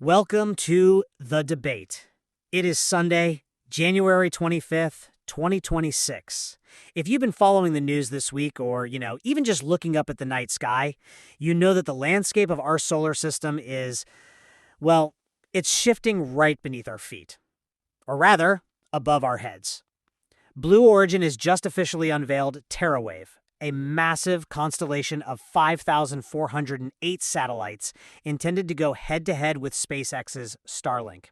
Welcome to The Debate. It is Sunday, January 25th, 2026. If you've been following the news this week or, even just looking up at the night sky, you know that the landscape of our solar system is, well, it's shifting right beneath our feet. Or rather, above our heads. Blue Origin has just officially unveiled TeraWave, a massive constellation of 5,408 satellites intended to go head-to-head with SpaceX's Starlink.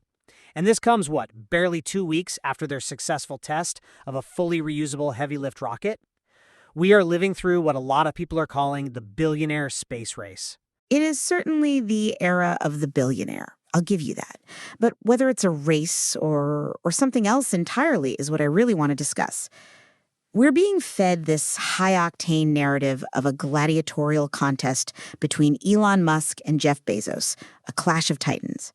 And this comes, barely 2 weeks after their successful test of a fully reusable heavy-lift rocket? We are living through what a lot of people are calling the billionaire space race. It is certainly the era of the billionaire. I'll give you that. But whether it's a race or something else entirely is what I really want to discuss. We're being fed this high-octane narrative of a gladiatorial contest between Elon Musk and Jeff Bezos, a clash of titans.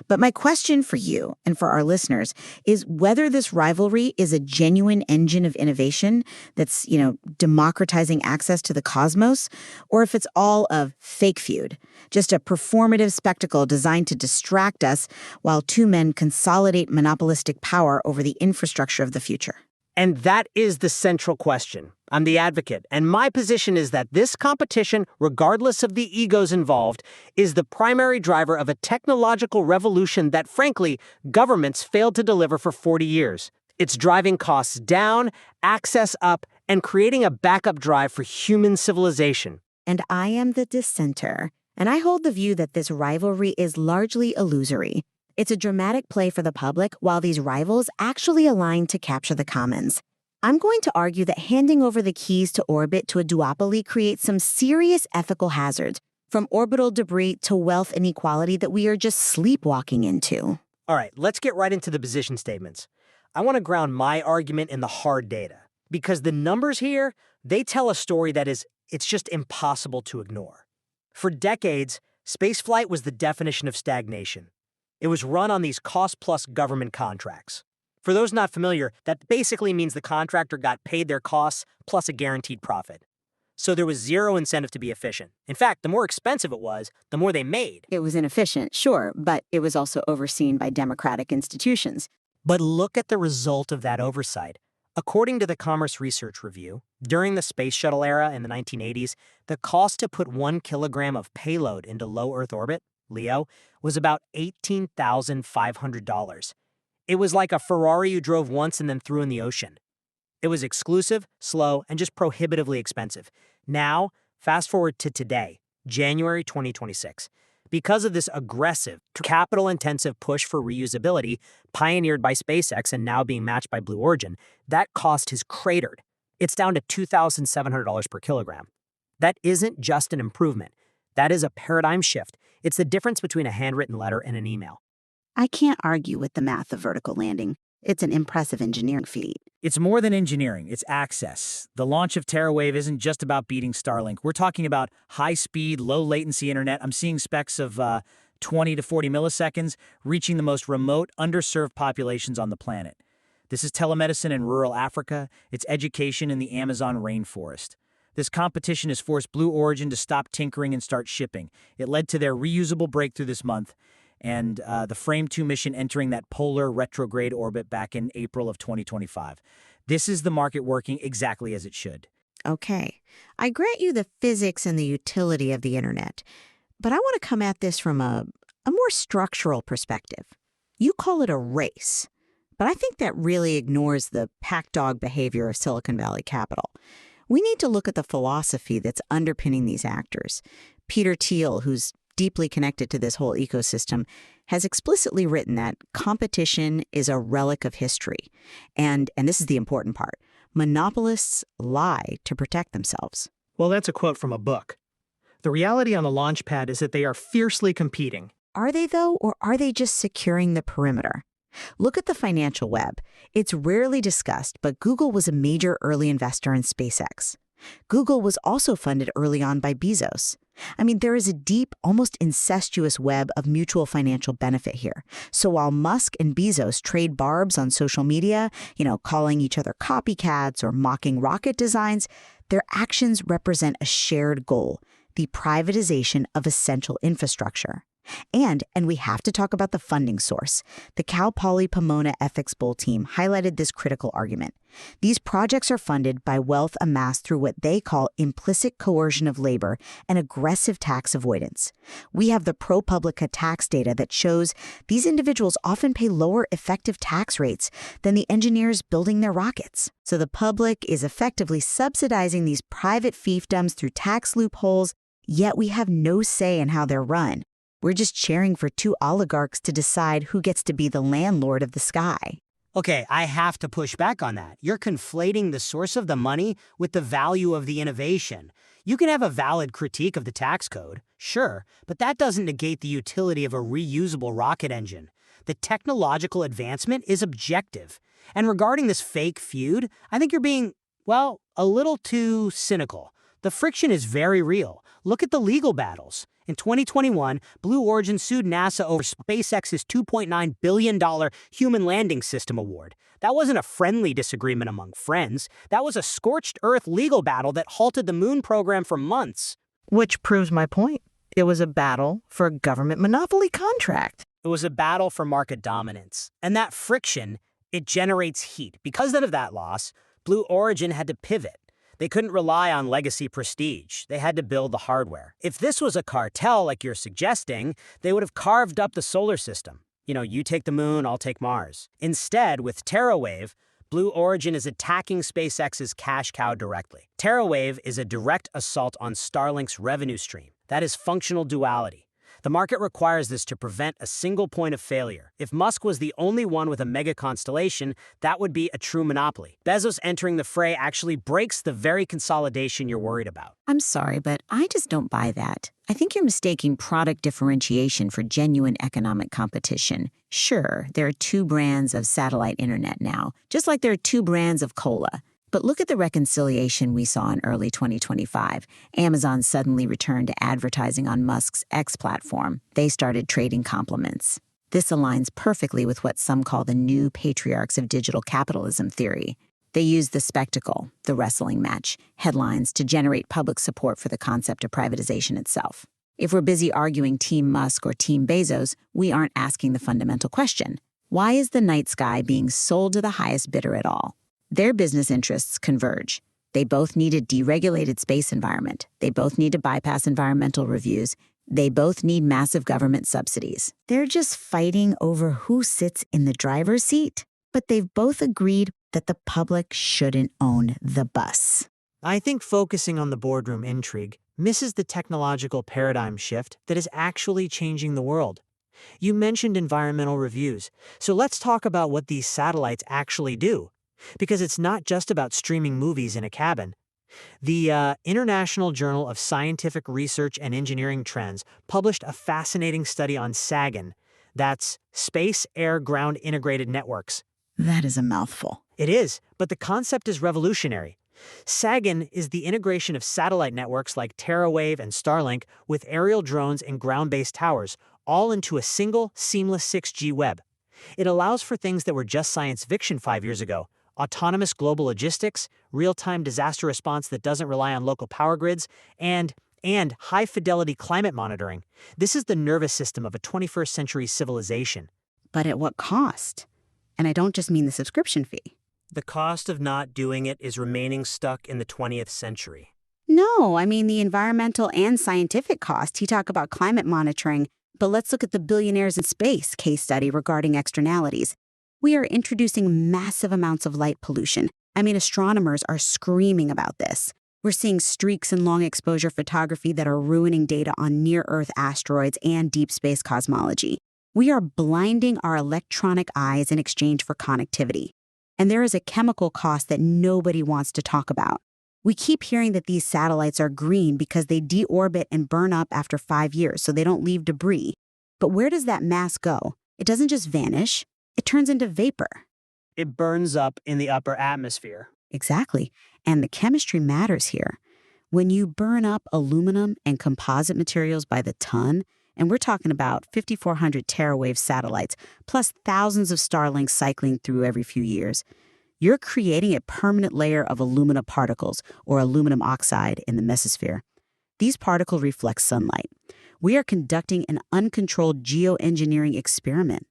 But my question for you and for our listeners is whether this rivalry is a genuine engine of innovation that's, democratizing access to the cosmos, or if it's all a fake feud, just a performative spectacle designed to distract us while two men consolidate monopolistic power over the infrastructure of the future. And that is the central question. I'm the advocate, and my position is that this competition, regardless of the egos involved, is the primary driver of a technological revolution that, frankly, governments failed to deliver for 40 years. It's driving costs down, access up, and creating a backup drive for human civilization. And I am the dissenter, and I hold the view that this rivalry is largely illusory. It's a dramatic play for the public while these rivals actually align to capture the commons. I'm going to argue that handing over the keys to orbit to a duopoly creates some serious ethical hazards, from orbital debris to wealth inequality that we are just sleepwalking into. All right, let's get right into the position statements. I want to ground my argument in the hard data, because the numbers here, they tell a story that it's just impossible to ignore. For decades, spaceflight was the definition of stagnation. It was run on these cost-plus government contracts. For those not familiar, that basically means the contractor got paid their costs plus a guaranteed profit. So there was zero incentive to be efficient. In fact, the more expensive it was, the more they made. It was inefficient, sure, but it was also overseen by democratic institutions. But look at the result of that oversight. According to the Commerce Research Review, during the space shuttle era in the 1980s, the cost to put 1 kilogram of payload into low Earth orbit, LEO, was about $18,500. It was like a Ferrari you drove once and then threw in the ocean. It was exclusive, slow, and just prohibitively expensive. Now, fast forward to today, January 2026. Because of this aggressive, capital-intensive push for reusability, pioneered by SpaceX and now being matched by Blue Origin, that cost has cratered. It's down to $2,700 per kilogram. That isn't just an improvement. That is a paradigm shift. It's the difference between a handwritten letter and an email. I can't argue with the math of vertical landing. It's an impressive engineering feat. It's more than engineering, it's access. The launch of TeraWave isn't just about beating Starlink. We're talking about high-speed, low-latency internet. I'm seeing specs of 20 to 40 milliseconds, reaching the most remote, underserved populations on the planet. This is telemedicine in rural Africa. It's education in the Amazon rainforest. This competition has forced Blue Origin to stop tinkering and start shipping. It led to their reusable breakthrough this month, and the Frame 2 mission entering that polar retrograde orbit back in April of 2025. This is the market working exactly as it should. Okay, I grant you the physics and the utility of the internet, but I want to come at this from a more structural perspective. You call it a race, but I think that really ignores the pack dog behavior of Silicon Valley capital. We need to look at the philosophy that's underpinning these actors. Peter Thiel, who's deeply connected to this whole ecosystem, has explicitly written that competition is a relic of history. And this is the important part. Monopolists lie to protect themselves. Well, that's a quote from a book. The reality on the launch pad is that they are fiercely competing. Are they, though, or are they just securing the perimeter? Look at the financial web. It's rarely discussed, but Google was a major early investor in SpaceX. Google was also funded early on by Bezos. I mean, there is a deep, almost incestuous web of mutual financial benefit here. So while Musk and Bezos trade barbs on social media, calling each other copycats or mocking rocket designs, their actions represent a shared goal, the privatization of essential infrastructure. And we have to talk about the funding source. The Cal Poly Pomona Ethics Bowl team highlighted this critical argument. These projects are funded by wealth amassed through what they call implicit coercion of labor and aggressive tax avoidance. We have the ProPublica tax data that shows these individuals often pay lower effective tax rates than the engineers building their rockets. So the public is effectively subsidizing these private fiefdoms through tax loopholes, yet we have no say in how they're run. We're just cheering for two oligarchs to decide who gets to be the landlord of the sky. Okay, I have to push back on that. You're conflating the source of the money with the value of the innovation. You can have a valid critique of the tax code, sure, but that doesn't negate the utility of a reusable rocket engine. The technological advancement is objective. And regarding this fake feud, I think you're being, well, a little too cynical. The friction is very real. Look at the legal battles. In 2021, Blue Origin sued NASA over SpaceX's $2.9 billion human landing system award. That wasn't a friendly disagreement among friends. That was a scorched earth legal battle that halted the moon program for months. Which proves my point. It was a battle for a government monopoly contract. It was a battle for market dominance. And that friction, it generates heat. Because of that loss, Blue Origin had to pivot. They couldn't rely on legacy prestige. They had to build the hardware. If this was a cartel like you're suggesting, they would have carved up the solar system. You take the moon, I'll take Mars. Instead, with TeraWave, Blue Origin is attacking SpaceX's cash cow directly. TeraWave is a direct assault on Starlink's revenue stream. That is functional duality. The market requires this to prevent a single point of failure. If Musk was the only one with a mega constellation, that would be a true monopoly. Bezos entering the fray actually breaks the very consolidation you're worried about. I'm sorry, but I just don't buy that. I think you're mistaking product differentiation for genuine economic competition. Sure, there are two brands of satellite internet now, just like there are two brands of cola. But look at the reconciliation we saw in early 2025. Amazon suddenly returned to advertising on Musk's X platform. They started trading compliments. This aligns perfectly with what some call the new patriarchs of digital capitalism theory. They use the spectacle, the wrestling match, headlines to generate public support for the concept of privatization itself. If we're busy arguing Team Musk or Team Bezos, we aren't asking the fundamental question. Why is the night sky being sold to the highest bidder at all? Their business interests converge. They both need a deregulated space environment. They both need to bypass environmental reviews. They both need massive government subsidies. They're just fighting over who sits in the driver's seat, but they've both agreed that the public shouldn't own the bus. I think focusing on the boardroom intrigue misses the technological paradigm shift that is actually changing the world. You mentioned environmental reviews, so let's talk about what these satellites actually do. Because it's not just about streaming movies in a cabin. The International Journal of Scientific Research and Engineering Trends published a fascinating study on SAGIN. That's Space, Air, Ground Integrated Networks. That is a mouthful. It is, but the concept is revolutionary. SAGIN is the integration of satellite networks like TeraWave and Starlink with aerial drones and ground-based towers, all into a single, seamless 6G web. It allows for things that were just science fiction 5 years ago. Autonomous global logistics, real-time disaster response that doesn't rely on local power grids, and high-fidelity climate monitoring. This is the nervous system of a 21st century civilization. But at what cost? And I don't just mean the subscription fee. The cost of not doing it is remaining stuck in the 20th century. No, I mean the environmental and scientific cost. You talk about climate monitoring, but let's look at the billionaires in space case study regarding externalities. We are introducing massive amounts of light pollution. I mean, astronomers are screaming about this. We're seeing streaks in long-exposure photography that are ruining data on near-Earth asteroids and deep space cosmology. We are blinding our electronic eyes in exchange for connectivity. And there is a chemical cost that nobody wants to talk about. We keep hearing that these satellites are green because they deorbit and burn up after 5 years, so they don't leave debris. But where does that mass go? It doesn't just vanish. It turns into vapor. It burns up in the upper atmosphere. Exactly. And the chemistry matters here. When you burn up aluminum and composite materials by the ton, and we're talking about 5,400 TeraWave satellites, plus thousands of Starlinks cycling through every few years, you're creating a permanent layer of alumina particles, or aluminum oxide, in the mesosphere. These particles reflect sunlight. We are conducting an uncontrolled geoengineering experiment.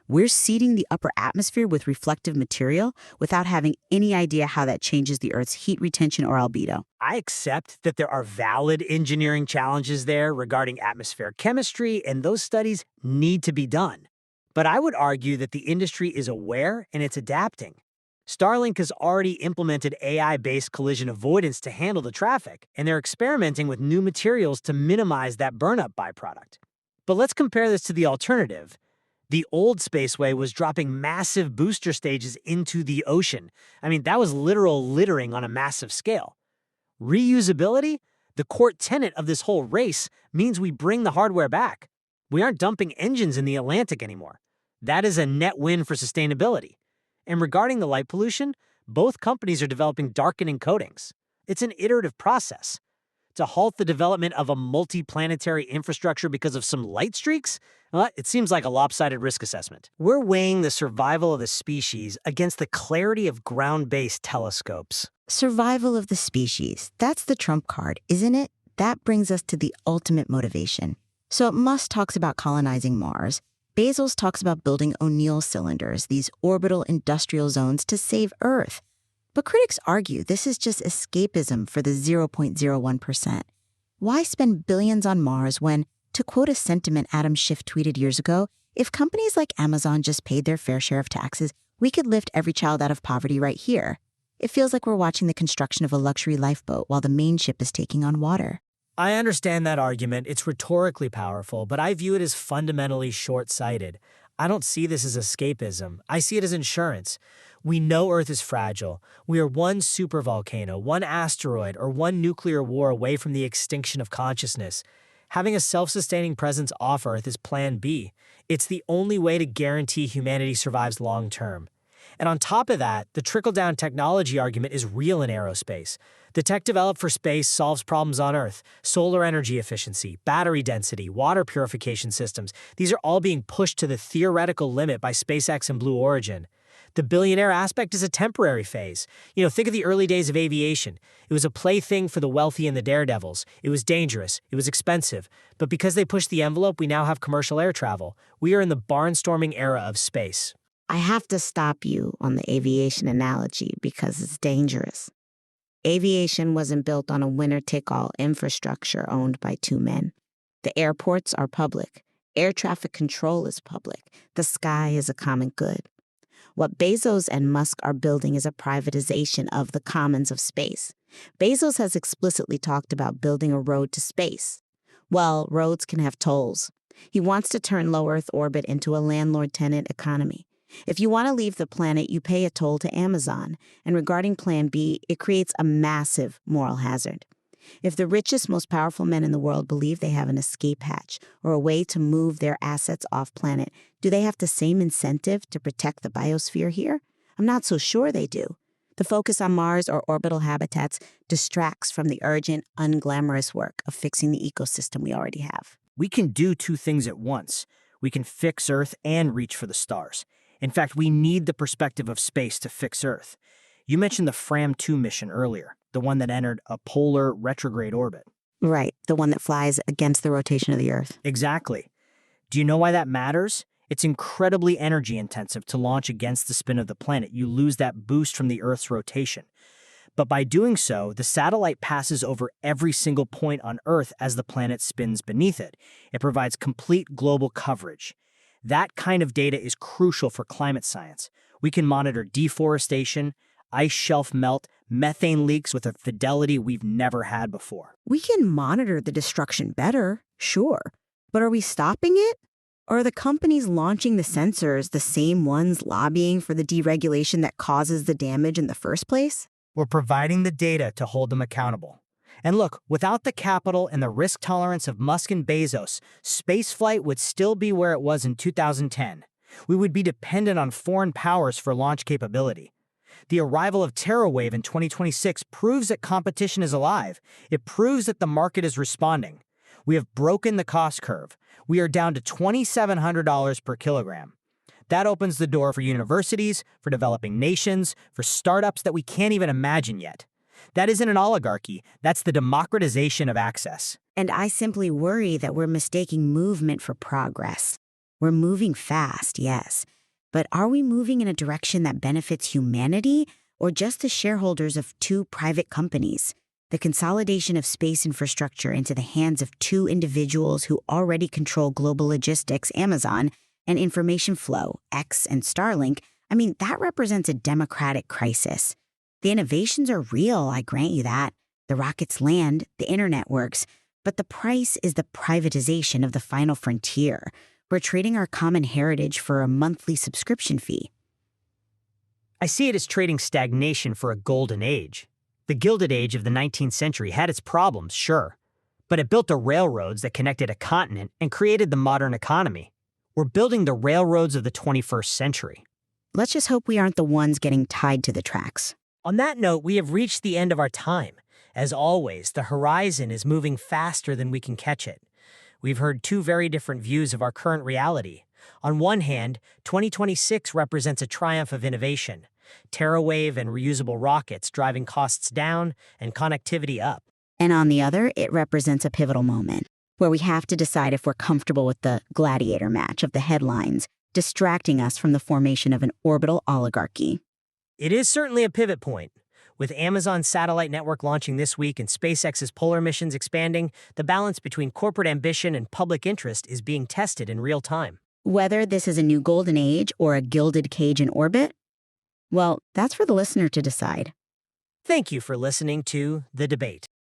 We're seeding the upper atmosphere with reflective material without having any idea how that changes the Earth's heat retention or albedo. I accept that there are valid engineering challenges there regarding atmospheric chemistry, and those studies need to be done. But I would argue that the industry is aware and it's adapting. Starlink has already implemented AI-based collision avoidance to handle the traffic, and they're experimenting with new materials to minimize that burnup byproduct. But let's compare this to the alternative. The old spaceway was dropping massive booster stages into the ocean. I mean, that was literal littering on a massive scale. Reusability, the core tenet of this whole race, means we bring the hardware back. We aren't dumping engines in the Atlantic anymore. That is a net win for sustainability. And regarding the light pollution, both companies are developing darkening coatings. It's an iterative process. To halt the development of a multi-planetary infrastructure because of some light streaks? Well, it seems like a lopsided risk assessment. We're weighing the survival of the species against the clarity of ground-based telescopes. Survival of the species. That's the trump card, isn't it? That brings us to the ultimate motivation. So Musk talks about colonizing Mars. Bezos talks about building O'Neill cylinders, these orbital industrial zones to save Earth. But critics argue this is just escapism for the 0.01%. Why spend billions on Mars when, to quote a sentiment Adam Schiff tweeted years ago, if companies like Amazon just paid their fair share of taxes, we could lift every child out of poverty right here. It feels like we're watching the construction of a luxury lifeboat while the main ship is taking on water. I understand that argument. It's rhetorically powerful, but I view it as fundamentally short-sighted. I don't see this as escapism. I see it as insurance. We know Earth is fragile. We are one supervolcano, one asteroid, or one nuclear war away from the extinction of consciousness. Having a self-sustaining presence off Earth is Plan B. It's the only way to guarantee humanity survives long-term. And on top of that, the trickle-down technology argument is real in aerospace. The tech developed for space solves problems on Earth. Solar energy efficiency, battery density, water purification systems. These are all being pushed to the theoretical limit by SpaceX and Blue Origin. The billionaire aspect is a temporary phase. Think of the early days of aviation. It was a plaything for the wealthy and the daredevils. It was dangerous. It was expensive. But because they pushed the envelope, we now have commercial air travel. We are in the barnstorming era of space. I have to stop you on the aviation analogy because it's dangerous. Aviation wasn't built on a winner-take-all infrastructure owned by two men. The airports are public. Air traffic control is public. The sky is a common good. What Bezos and Musk are building is a privatization of the commons of space. Bezos has explicitly talked about building a road to space. Well, roads can have tolls. He wants to turn low Earth orbit into a landlord-tenant economy. If you want to leave the planet, you pay a toll to Amazon. And regarding Plan B, it creates a massive moral hazard. If the richest, most powerful men in the world believe they have an escape hatch or a way to move their assets off planet, do they have the same incentive to protect the biosphere here? I'm not so sure they do. The focus on Mars or orbital habitats distracts from the urgent, unglamorous work of fixing the ecosystem we already have. We can do two things at once. We can fix Earth and reach for the stars. In fact, we need the perspective of space to fix Earth. You mentioned the Fram-2 mission earlier, the one that entered a polar retrograde orbit. Right, the one that flies against the rotation of the Earth. Exactly. Do you know why that matters? It's incredibly energy intensive to launch against the spin of the planet. You lose that boost from the Earth's rotation. But by doing so, the satellite passes over every single point on Earth as the planet spins beneath it. It provides complete global coverage. That kind of data is crucial for climate science. We can monitor deforestation, ice shelf melt, methane leaks with a fidelity we've never had before. We can monitor the destruction better, sure. But are we stopping it? Or are the companies launching the sensors the same ones lobbying for the deregulation that causes the damage in the first place? We're providing the data to hold them accountable. And look, without the capital and the risk tolerance of Musk and Bezos, spaceflight would still be where it was in 2010. We would be dependent on foreign powers for launch capability. The arrival of TeraWave in 2026 proves that competition is alive. It proves that the market is responding. We have broken the cost curve. We are down to $2,700 per kilogram. That opens the door for universities, for developing nations, for startups that we can't even imagine yet. That isn't an oligarchy. That's the democratization of access. And I simply worry that we're mistaking movement for progress. We're moving fast, yes. But are we moving in a direction that benefits humanity or just the shareholders of two private companies? The consolidation of space infrastructure into the hands of two individuals who already control global logistics, Amazon, and information flow, X and Starlink, that represents a democratic crisis. The innovations are real, I grant you that. The rockets land, the internet works, but the price is the privatization of the final frontier. We're trading our common heritage for a monthly subscription fee. I see it as trading stagnation for a golden age. The Gilded Age of the 19th century had its problems, sure, but it built the railroads that connected a continent and created the modern economy. We're building the railroads of the 21st century. Let's just hope we aren't the ones getting tied to the tracks. On that note, we have reached the end of our time. As always, the horizon is moving faster than we can catch it. We've heard two very different views of our current reality. On one hand, 2026 represents a triumph of innovation. TeraWave and reusable rockets driving costs down and connectivity up. And on the other, it represents a pivotal moment, where we have to decide if we're comfortable with the gladiator match of the headlines, distracting us from the formation of an orbital oligarchy. It is certainly a pivot point. With Amazon's satellite network launching this week and SpaceX's polar missions expanding, the balance between corporate ambition and public interest is being tested in real time. Whether this is a new golden age or a gilded cage in orbit, well, that's for the listener to decide. Thank you for listening to The Debate.